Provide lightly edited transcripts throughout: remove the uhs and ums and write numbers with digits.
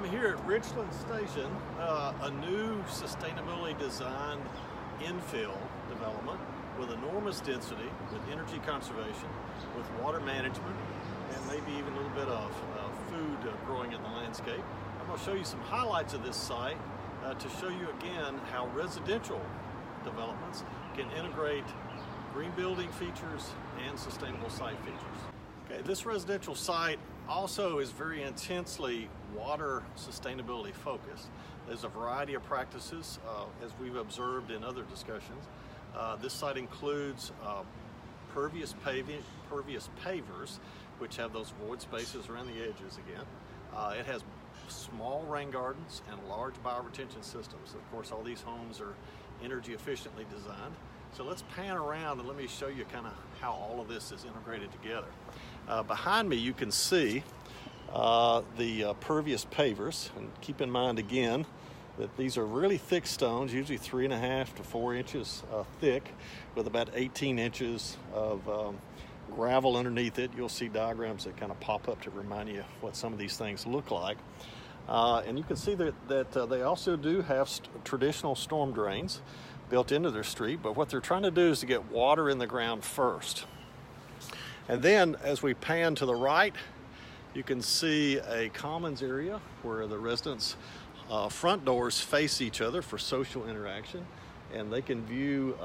I'm here at Richland Station, a new sustainability designed infill development with enormous density, with energy conservation, with water management, and maybe even a little bit of food growing in the landscape. I'm going to show you some highlights of this site to show you again how residential developments can integrate green building features and sustainable site features. Okay, this residential site also is very intensely water sustainability focused. There's a variety of practices as we've observed in other discussions. This site includes pervious pavers, which have those void spaces around the edges again. It has small rain gardens and large bioretention systems. Of course, all these homes are energy efficiently designed. So let's pan around and let me show you kind of how all of this is integrated together. Behind me you can see the pervious pavers, and keep in mind again that these are really thick stones, usually 3.5 to 4 inches thick, with about 18 inches of gravel underneath it. You'll see diagrams that kind of pop up to remind you what some of these things look like. And you can see that they also do have traditional storm drains built into their street, but what they're trying to do is to get water in the ground first. And then as we pan to the right, you can see a commons area where the residents' front doors face each other for social interaction, and they can view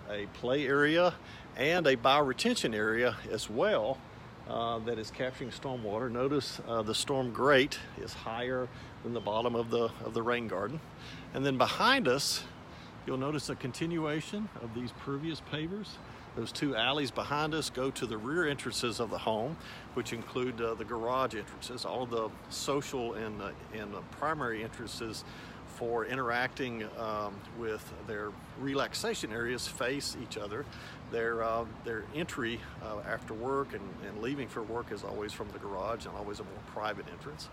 a play area and a bioretention area as well that is capturing storm water. Notice the storm grate is higher than the bottom of the rain garden. And then behind us, you'll notice a continuation of these pervious pavers. Those two alleys behind us go to the rear entrances of the home, which include the garage entrances. All of the social and primary entrances for interacting with their relaxation areas face each other. Their entry after work and leaving for work is always from the garage and always a more private entrance.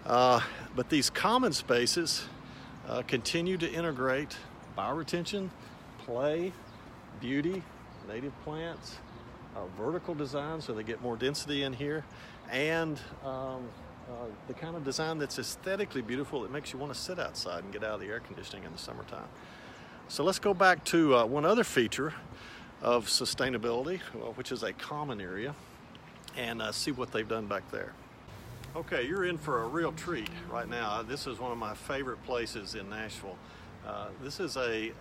But these common spaces continue to integrate bioretention, play, beauty, native plants, vertical design so they get more density in here, and the kind of design that's aesthetically beautiful that makes you want to sit outside and get out of the air conditioning in the summertime. So let's go back to one other feature of sustainability, which is a common area, and see what they've done back there. Okay, you're in for a real treat right now. This is one of my favorite places in Nashville. This is a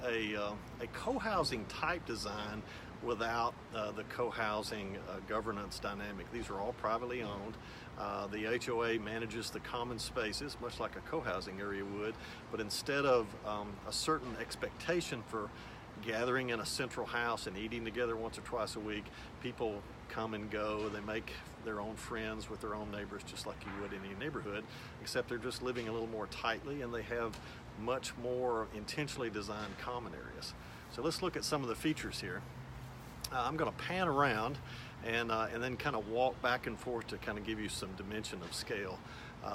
co-housing type design without the co-housing governance dynamic. These are all privately owned. The HOA manages the common spaces, much like a co-housing area would, but instead of a certain expectation for gathering in a central house and eating together once or twice a week, people come and go. They make their own friends with their own neighbors, just like you would in any neighborhood, except they're just living a little more tightly, and they have much more intentionally designed common areas. So let's look at some of the features here. I'm going to pan around and then kind of walk back and forth to kind of give you some dimension of scale.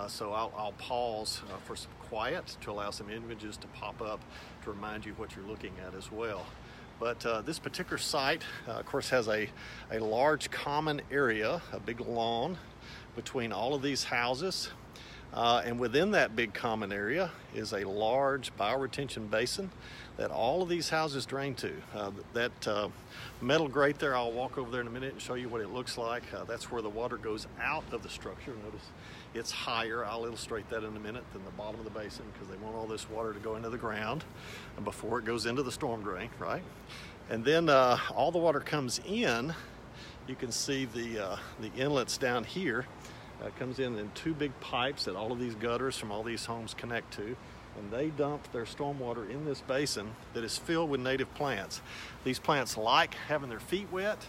So I'll pause for some quiet to allow some images to pop up to remind you what you're looking at as well. But this particular site, of course, has a large common area, a big lawn between all of these houses. And within that big common area is a large bioretention basin that all of these houses drain to. That metal grate there, I'll walk over there in a minute and show you what it looks like. That's where the water goes out of the structure. Notice it's higher, I'll illustrate that in a minute, than the bottom of the basin, because they want all this water to go into the ground before it goes into the storm drain, right? And then all the water comes in. You can see the inlets down here. Comes in two big pipes that all of these gutters from all these homes connect to, and they dump their stormwater in this basin that is filled with native plants. These plants like having their feet wet.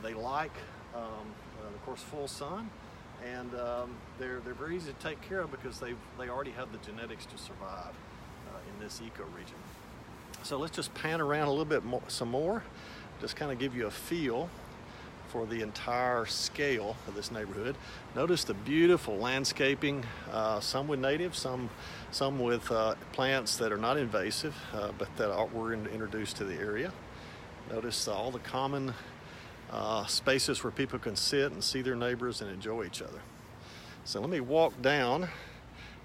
They like, of course, full sun, and they're very easy to take care of because they already have the genetics to survive in this ecoregion. So let's just pan around a little bit more, some more, just kind of give you a feel for the entire scale of this neighborhood. Notice the beautiful landscaping, some with native, some with plants that are not invasive, but that were introduced to the area. Notice all the common spaces where people can sit and see their neighbors and enjoy each other. So let me walk down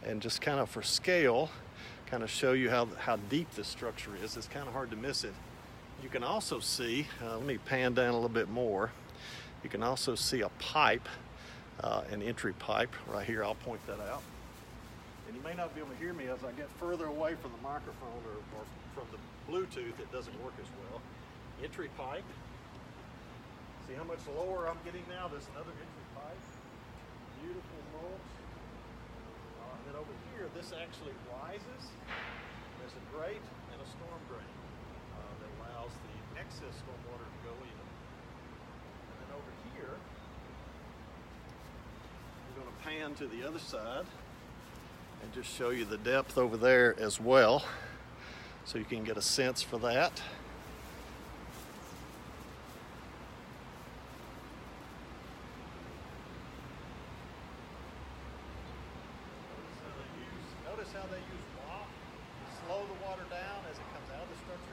And just kind of for scale, kind of show you how deep this structure is. It's kind of hard to miss it. You can also see, let me pan down a little bit more. You can also see a pipe, an entry pipe right here. I'll point that out. And you may not be able to hear me as I get further away from the microphone or from the Bluetooth. It doesn't work as well. Entry pipe. See how much lower I'm getting now? There's another entry pipe. Beautiful mulch. And then over here, this actually rises. There's a grate and a storm drain that allows the excess stormwater to go in. And then over here, I'm going to pan to the other side and just show you the depth over there as well, so you can get a sense for that. Notice how they use rock to slow the water down as it comes out of the structure.